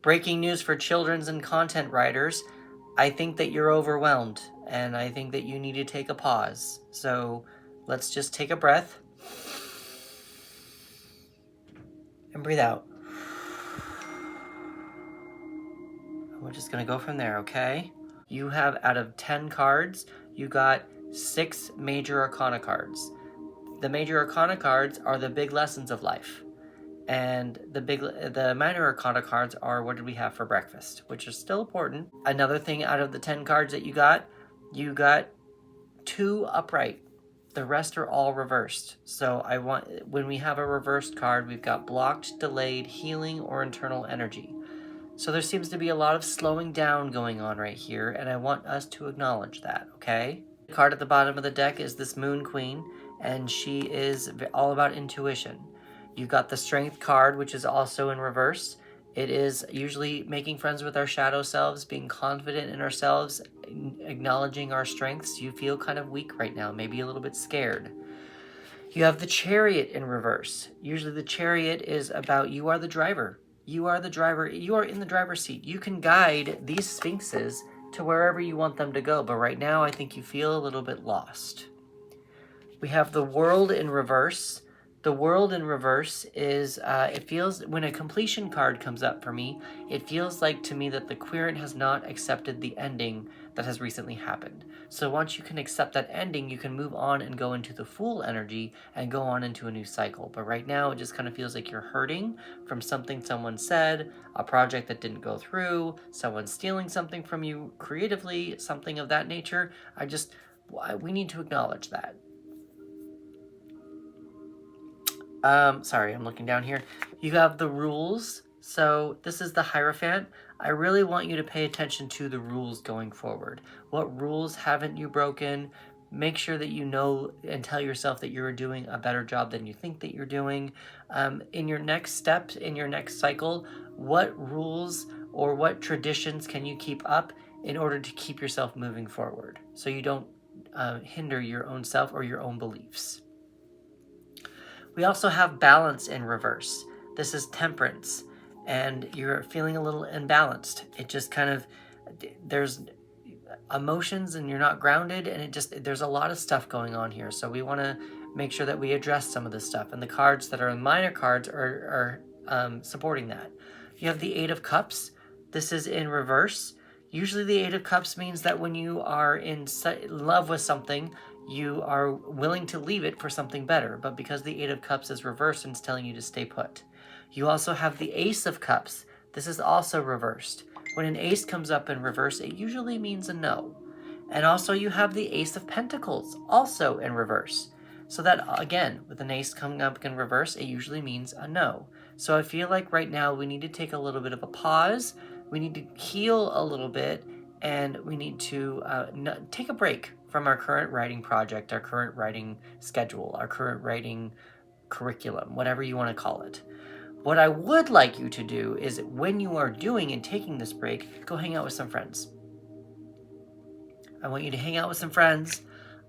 breaking news for children's and content writers. I think that you're overwhelmed, and I think that you need to take a pause. So let's just take a breath and breathe out. We're just going to go from there, okay? You have, out of 10 cards, you got 6 major arcana cards. The major arcana cards are the big lessons of life. And the minor arcana cards are what did we have for breakfast, which is still important. Another thing, out of the 10 cards that you got 2 upright. The rest are all reversed. So when we have a reversed card, we've got blocked, delayed, healing, or internal energy. So there seems to be a lot of slowing down going on right here, and I want us to acknowledge that, okay? The card at the bottom of the deck is this Moon Queen, and she is all about intuition. You got the Strength card, which is also in reverse. It is usually making friends with our shadow selves, being confident in ourselves, acknowledging our strengths. You feel kind of weak right now, maybe a little bit scared. You have the Chariot in reverse. Usually the Chariot is about you are the driver. You are the driver. You are in the driver's seat. You can guide these sphinxes to wherever you want them to go. But right now, I think you feel a little bit lost. We have the World in reverse. The World in reverse is, it feels, when a completion card comes up for me, it feels like to me that the querent has not accepted the ending that has recently happened. So once you can accept that ending, you can move on and go into the Fool energy and go on into a new cycle. But right now, it just kind of feels like you're hurting from something someone said, a project that didn't go through, someone stealing something from you creatively, something of that nature. We need to acknowledge that. Sorry, I'm looking down here. You have the rules. So this is the Hierophant. I really want you to pay attention to the rules going forward. What rules haven't you broken? Make sure that you know and tell yourself that you're doing a better job than you think that you're doing. In your next steps, in your next cycle, what rules or what traditions can you keep up in order to keep yourself moving forward so you don't hinder your own self or your own beliefs? We also have Balance in reverse. This is Temperance, and you're feeling a little imbalanced. It just kind of, there's emotions and you're not grounded, and there's a lot of stuff going on here. So we want to make sure that we address some of this stuff, and the cards that are minor cards are supporting that. You have the Eight of Cups. This is in reverse. Usually the Eight of Cups means that when you are in love with something, you are willing to leave it for something better, but because the Eight of Cups is reversed and it's telling you to stay put. You also have the Ace of Cups. This is also reversed. When an ace comes up in reverse, it usually means a no. And also you have the Ace of Pentacles, also in reverse. So that, again, with an ace coming up in reverse, it usually means a no. So I feel like right now we need to take a little bit of a pause. We need to heal a little bit, and we need to take a break from our current writing project, our current writing schedule, our current writing curriculum, whatever you want to call it. What I would like you to do is, when you are doing and taking this break, go hang out with some friends. I want you to hang out with some friends.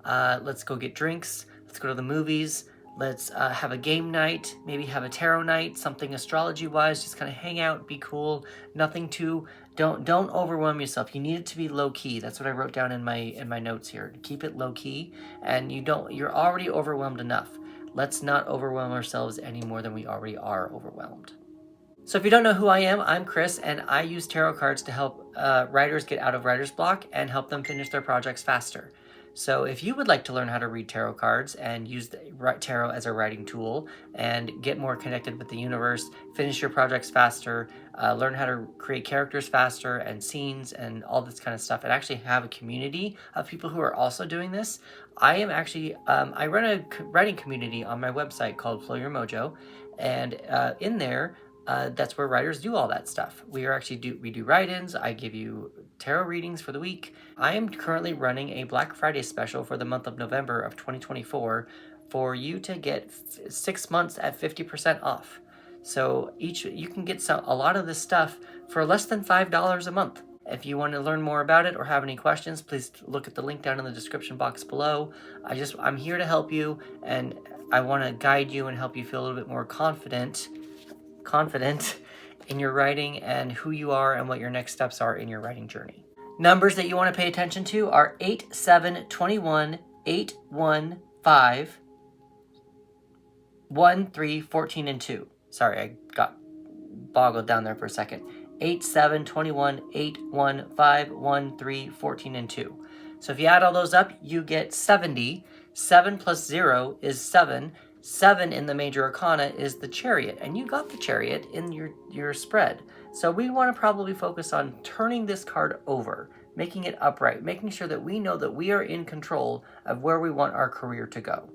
Let's go get drinks. Let's go to the movies. Let's have a game night, maybe have a tarot night, something astrology-wise. Just kind of hang out, be cool. Nothing too. Don't overwhelm yourself. You need it to be low key. That's what I wrote down in my notes here. Keep it low key, and you're already overwhelmed enough. Let's not overwhelm ourselves any more than we already are overwhelmed. So if you don't know who I am, I'm Chris, and I use tarot cards to help writers get out of writer's block and help them finish their projects faster. So if you would like to learn how to read tarot cards and use tarot as a writing tool and get more connected with the universe, finish your projects faster, learn how to create characters faster and scenes and all this kind of stuff, and actually have a community of people who are also doing this, I am actually, I run a writing community on my website called Flow Your Mojo, and in there, that's where writers do all that stuff. We do write-ins. I give you tarot readings for the week. I am currently running a Black Friday special for the month of November of 2024 for you to get 6 months at 50% off. So you can get a lot of this stuff for less than $5 a month. If you want to learn more about it or have any questions, please look at the link down in the description box below. I'm here to help you, and I want to guide you and help you feel a little bit more confident in your writing and who you are and what your next steps are in your writing journey. Numbers that you want to pay attention to are 8, 7, 21, 8, 1, 5, 1, 3, 14, and 2. Sorry, I got boggled down there for a second. 8, 7, 21, 8, 1, 5, 1, 3, 14, and 2. So if you add all those up, you get 70. 7 plus 0 is 7. 7 in the major arcana is the Chariot, and you got the Chariot in your spread. So we want to probably focus on turning this card over, making it upright, making sure that we know that we are in control of where we want our career to go.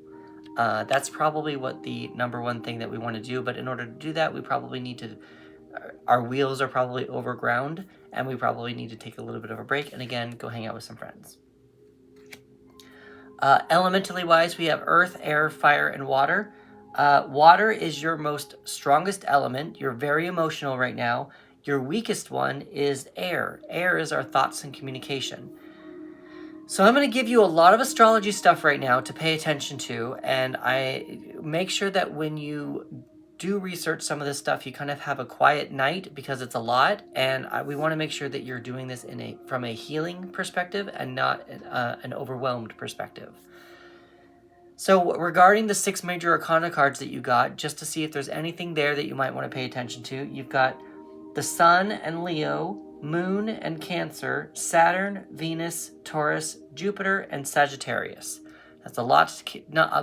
That's probably what the number one thing that we want to do, but in order to do that, we probably need to, our wheels are probably overground, and we probably need to take a little bit of a break, and again, go hang out with some friends. Elementally wise, we have earth, air, fire, and water. Water is your most strongest element. You're very emotional right now. Your weakest one is air. Air is our thoughts and communication. So I'm going to give you a lot of astrology stuff right now to pay attention to, and I make sure that when you do research some of this stuff, you kind of have a quiet night because it's a lot, and we want to make sure that you're doing this from a healing perspective and not an overwhelmed perspective. So regarding the 6 major arcana cards that you got, just to see if there's anything there that you might want to pay attention to, you've got the Sun and Leo, Moon and Cancer, Saturn, Venus, Taurus, Jupiter, and Sagittarius. That's a lot.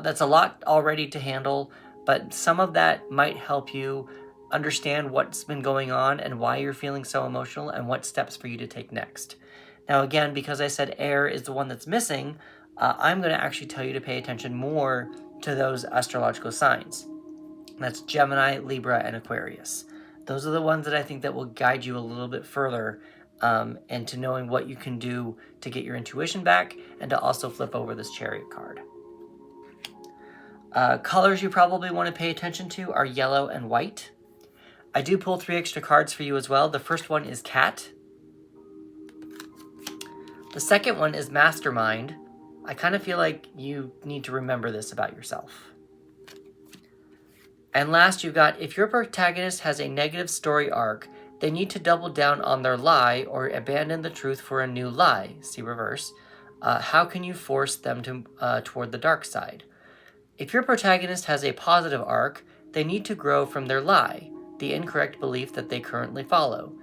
That's a lot already to handle, but some of that might help you understand what's been going on and why you're feeling so emotional and what steps for you to take next. Now, again, because I said air is the one that's missing, I'm going to actually tell you to pay attention more to those astrological signs. That's Gemini, Libra, and Aquarius. Those are the ones that I think that will guide you a little bit further into knowing what you can do to get your intuition back and to also flip over this Chariot card. Colors you probably want to pay attention to are yellow and white. I do pull 3 extra cards for you as well. The first one is Cat. The second one is Mastermind. I kind of feel like you need to remember this about yourself. And last, you've got, if your protagonist has a negative story arc, they need to double down on their lie or abandon the truth for a new lie. See reverse. How can you force them to toward the dark side? If your protagonist has a positive arc, they need to grow from their lie, the incorrect belief that they currently follow,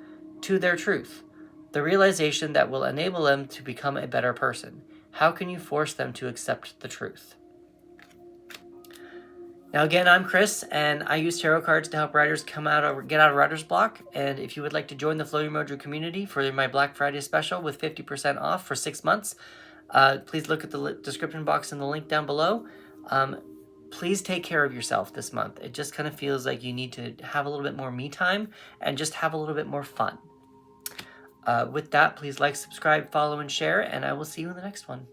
to their truth, the realization that will enable them to become a better person. How can you force them to accept the truth? Now again, I'm Chris, and I use tarot cards to help writers get out of writer's block. And if you would like to join the Flow Your Mojo community for my Black Friday special with 50% off for 6 months, please look at the description box and the link down below. Please take care of yourself this month. It just kind of feels like you need to have a little bit more me time and just have a little bit more fun. With that, please like, subscribe, follow, and share, and I will see you in the next one.